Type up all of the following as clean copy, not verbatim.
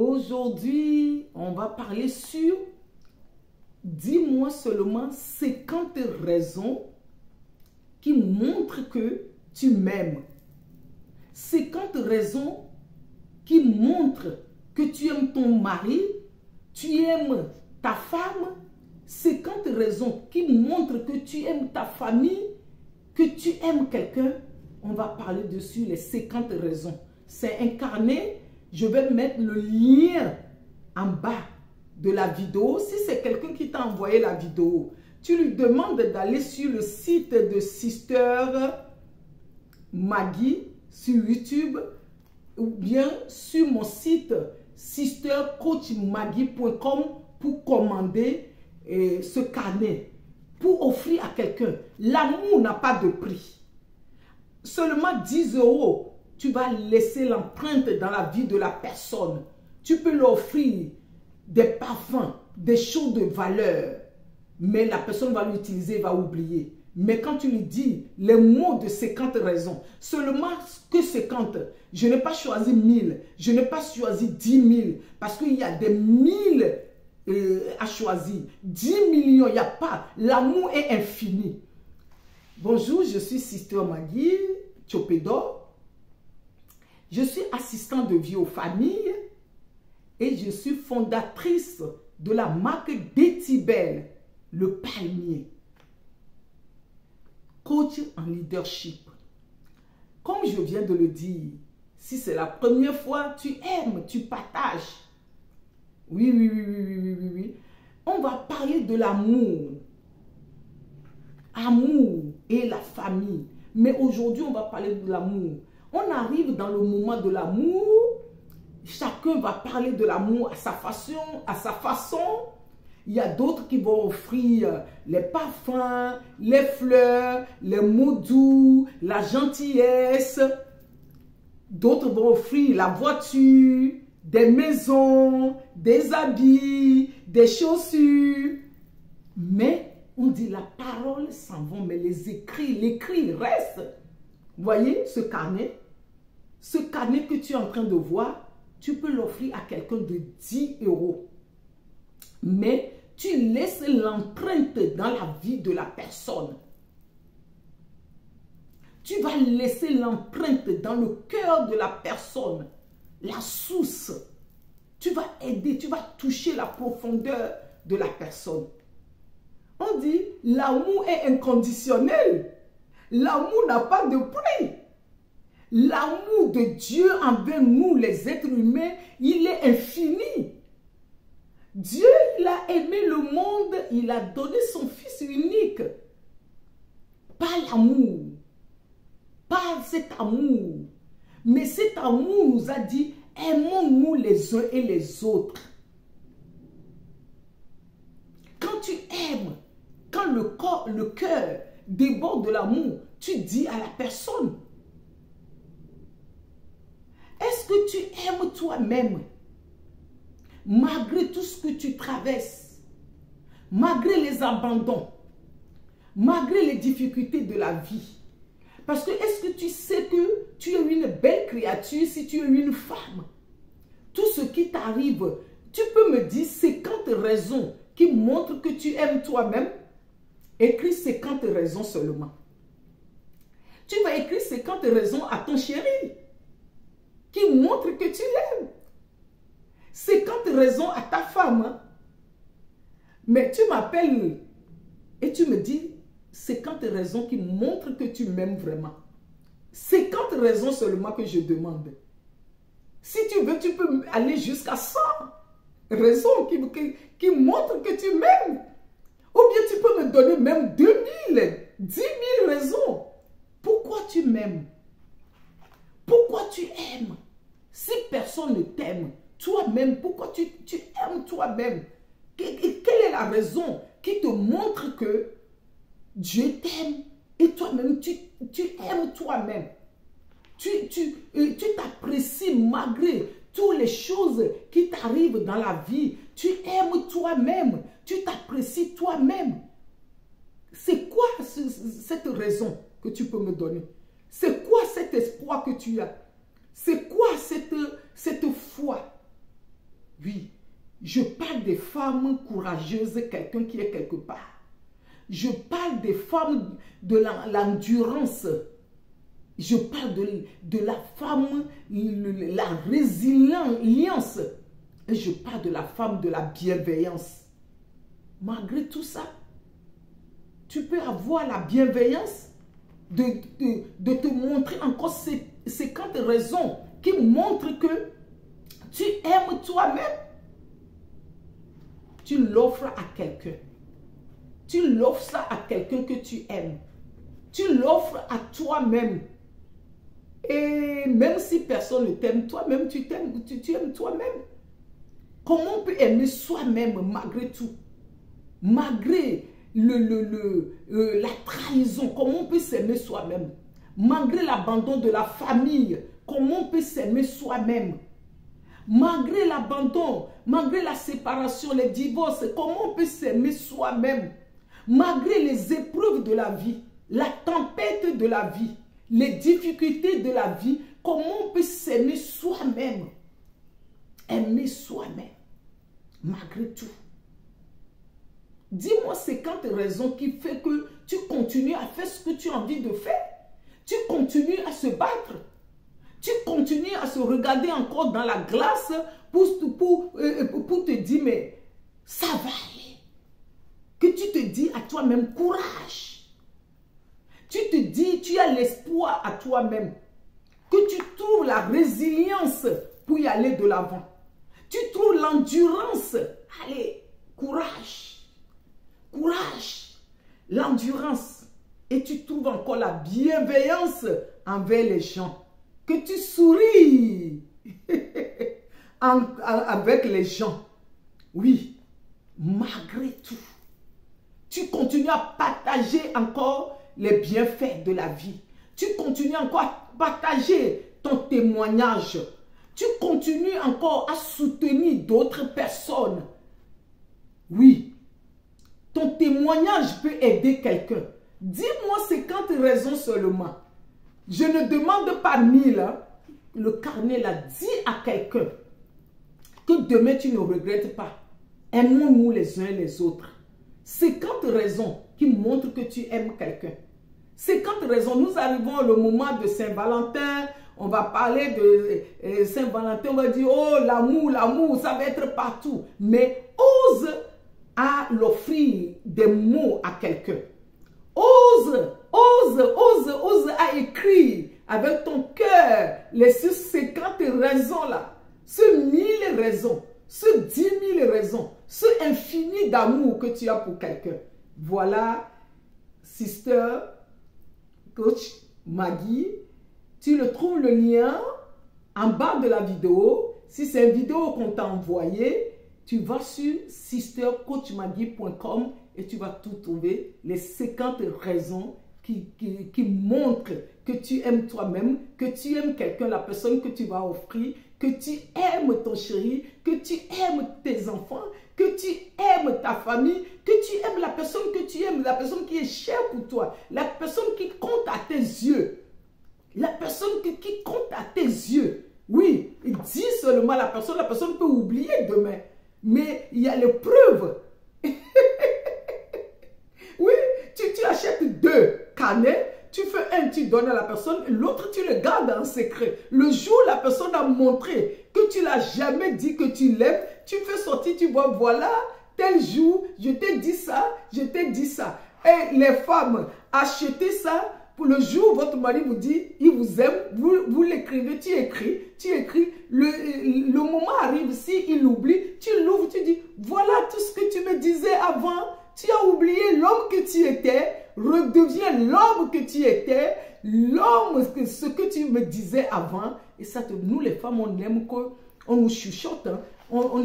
Aujourd'hui, on va parler sur dis-moi seulement 50 raisons qui montrent que tu m'aimes. 50 raisons qui montrent que tu aimes ton mari, tu aimes ta femme. 50 raisons qui montrent que tu aimes ta famille, que tu aimes quelqu'un. On va parler dessus les 50 raisons. C'est un carnet. Je vais mettre le lien en bas de la vidéo. Si c'est quelqu'un qui t'a envoyé la vidéo, tu lui demandes d'aller sur le site de Sister Maggie sur YouTube ou bien sur mon site sistercoachmaggie.com pour commander ce carnet, pour offrir à quelqu'un. L'amour n'a pas de prix. Seulement 10 €. Tu vas laisser l'empreinte dans la vie de la personne. Tu peux lui offrir des parfums, des choses de valeur. Mais la personne va l'utiliser, va oublier. Mais quand tu lui dis les mots de 50 raisons, seulement que 50, je n'ai pas choisi 1000, je n'ai pas choisi 10 000, parce qu'il y a des 1000 à choisir. 10 millions, il n'y a pas. L'amour est infini. Bonjour, je suis Sister Maggie Tchopedo. Je suis assistante de vie aux familles et je suis fondatrice de la marque Détibel, le palmier. Coach en leadership. Comme je viens de le dire, si c'est la première fois, tu aimes, tu partages. Oui. On va parler de l'amour. Amour et la famille. Mais aujourd'hui, on va parler de l'amour. On arrive dans le moment de l'amour. Chacun va parler de l'amour à sa façon. Il y a d'autres qui vont offrir les parfums, les fleurs, les mots doux, la gentillesse. D'autres vont offrir la voiture, des maisons, des habits, des chaussures. Mais on dit la parole s'en va, mais l'écrit reste. Vous voyez ce carnet? Ce carnet que tu es en train de voir, tu peux l'offrir à quelqu'un de 10 €. Mais tu laisses l'empreinte dans la vie de la personne. Tu vas laisser l'empreinte dans le cœur de la personne, la source. Tu vas aider, tu vas toucher la profondeur de la personne. On dit l'amour est inconditionnel. L'amour n'a pas de prix. L'amour de Dieu envers nous, les êtres humains, il est infini. Dieu, il a aimé le monde, il a donné son Fils unique. Pas l'amour, pas cet amour. Mais cet amour nous a dit, aimons-nous les uns et les autres. Quand tu aimes, quand le cœur déborde de l'amour, tu dis à la personne, est-ce que tu aimes toi-même? Malgré tout ce que tu traverses, malgré les abandons, malgré les difficultés de la vie. Parce que est-ce que tu sais que tu es une belle créature si tu es une femme? Tout ce qui t'arrive, tu peux me dire 50 raisons qui montrent que tu aimes toi-même? Écris 50 raisons seulement. Tu vas écrire 50 raisons à ton chéri qui montrent que tu l'aimes. 50 raisons à ta femme. Hein? Mais tu m'appelles et tu me dis 50 raisons qui montrent que tu m'aimes vraiment. 50 raisons seulement que je demande. Si tu veux, tu peux aller jusqu'à 100 raisons qui montrent que tu m'aimes. Ou bien tu peux me donner même 2000, 10 000 raisons. Pourquoi tu m'aimes? Pourquoi tu aimes? Si personne ne t'aime, toi-même, pourquoi tu aimes toi-même? Quelle est la raison qui te montre que Dieu t'aime et toi-même, tu aimes toi-même? Tu t'apprécies malgré toutes les choses qui t'arrivent dans la vie. Tu aimes toi-même. Tu t'apprécies toi-même. C'est quoi cette raison que tu peux me donner? C'est quoi cet espoir que tu as? C'est quoi cette foi? Oui, je parle des femmes courageuses, quelqu'un qui est quelque part. Je parle des femmes de l'endurance. Je parle de la femme, la résilience. Et je parle de la femme de la bienveillance. Malgré tout ça, tu peux avoir la bienveillance de te montrer encore ces 50 raisons qui montrent que tu aimes toi-même. Tu l'offres à quelqu'un. Tu l'offres ça à quelqu'un que tu aimes. Tu l'offres à toi-même. Et même si personne ne t'aime, toi-même, tu t'aimes, tu aimes toi-même. Comment on peut aimer soi-même malgré tout? Malgré la trahison, comment on peut s'aimer soi-même? Malgré l'abandon de la famille, comment on peut s'aimer soi-même? Malgré l'abandon, malgré la séparation, les divorces, comment on peut s'aimer soi-même? Malgré les épreuves de la vie, la tempête de la vie, les difficultés de la vie, comment on peut s'aimer soi-même? Aimer soi-même, malgré tout. Dis-moi 50 raisons qui font que tu continues à faire ce que tu as envie de faire. Tu continues à se battre. Tu continues à se regarder encore dans la glace pour te dire, mais ça va aller. Que tu te dis à toi-même, courage. Tu te dis, tu as l'espoir à toi-même. Que tu trouves la résilience pour y aller de l'avant. Tu trouves l'endurance. Allez, courage. Courage. L'endurance. Et tu trouves encore la bienveillance envers les gens. Que tu souris avec les gens. Oui, malgré tout. Tu continues à partager encore les bienfaits de la vie. Tu continues encore à partager ton témoignage. Tu continues encore à soutenir d'autres personnes. Oui, ton témoignage peut aider quelqu'un. Dis-moi 50 raisons seulement. Je ne demande pas 1000. Hein. Le carnet là, dis à quelqu'un que demain tu ne regrettes pas. Aimons-nous les uns les autres. 50 raisons qui montrent que tu aimes quelqu'un. 50 raisons. Nous arrivons au moment de Saint-Valentin. On va parler de Saint-Valentin. On va dire, oh l'amour, l'amour, ça va être partout. Mais ose à l'offrir des mots à quelqu'un. Ose à écrire avec ton cœur les 50 raisons là, ce 1000 raisons, ce 10 000 raisons, ce infini d'amour que tu as pour quelqu'un. Voilà, sister, coach Maggie, tu le trouves le lien en bas de la vidéo. Si c'est une vidéo qu'on t'a envoyée, tu vas sur sistercoachmaggie.com et tu vas tout trouver, les 50 raisons qui montrent que tu aimes toi-même, que tu aimes quelqu'un, la personne que tu vas offrir, que tu aimes ton chéri, que tu aimes tes enfants, que tu aimes ta famille, que tu aimes la personne que tu aimes, la personne qui est chère pour toi, la personne qui compte à tes yeux, la personne qui compte à tes yeux. Oui, dis seulement la personne peut oublier demain, mais il y a les preuves. Oui, tu achètes 2 carnets, tu fais un, tu donnes à la personne, l'autre tu le gardes en secret. Le jour où la personne a montré que tu l'as jamais dit que tu l'aimes, tu fais sortir, tu vois, voilà, tel jour, je t'ai dit ça, je t'ai dit ça. Et les femmes, achetez ça pour le jour où votre mari vous dit, il vous aime, vous l'écrivez, tu écris, le moment arrive, si il oublie, tu l'ouvres, tu dis, voilà tout ce que tu me disais avant. Tu as oublié l'homme que tu étais, redeviens l'homme que tu étais, l'homme, ce que tu me disais avant. Et ça, nous les femmes, on aime qu'on nous chuchote, hein. On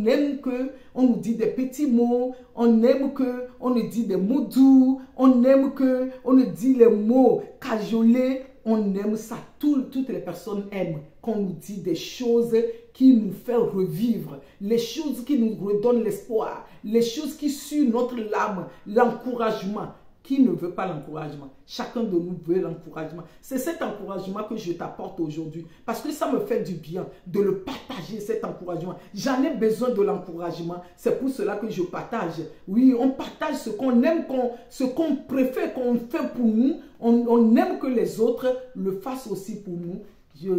aime qu'on nous dit des petits mots, on aime qu'on nous dit des mots doux, on aime qu'on nous dit les mots cajolés, on aime ça. Toutes les personnes aiment qu'on nous dit des choses qui nous font revivre, les choses qui nous redonnent l'espoir, les choses qui suent notre âme, l'encouragement. Qui ne veut pas l'encouragement? Chacun de nous veut l'encouragement. C'est cet encouragement que je t'apporte aujourd'hui. Parce que ça me fait du bien de le partager, cet encouragement. J'en ai besoin de l'encouragement. C'est pour cela que je partage. Oui, on partage ce qu'on aime, ce qu'on préfère, qu'on fait pour nous. On aime que les autres le fassent aussi pour nous. Je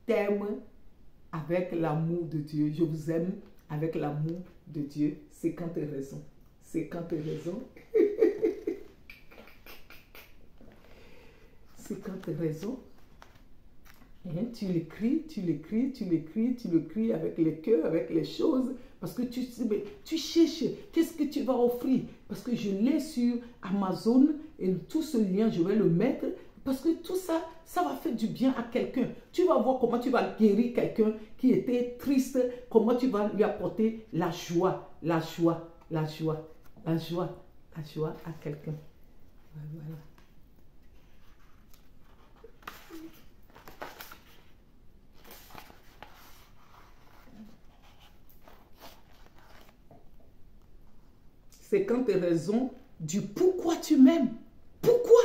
t'aime avec l'amour de Dieu. Je vous aime avec l'amour de Dieu. 50 raisons. 50 raisons. 50 raisons. Tu l'écris, tu l'écris, tu l'écris, tu l'écris avec les cœurs, avec les choses. Parce que tu cherches, qu'est-ce que tu vas offrir? Parce que je l'ai sur Amazon et tout ce lien, je vais le mettre. Parce que tout ça, ça va faire du bien à quelqu'un. Tu vas voir comment tu vas guérir quelqu'un qui était triste. Comment tu vas lui apporter la joie, la joie, la joie, la joie, la joie à quelqu'un. Voilà. C'est quand tu as raison du pourquoi tu m'aimes. Pourquoi?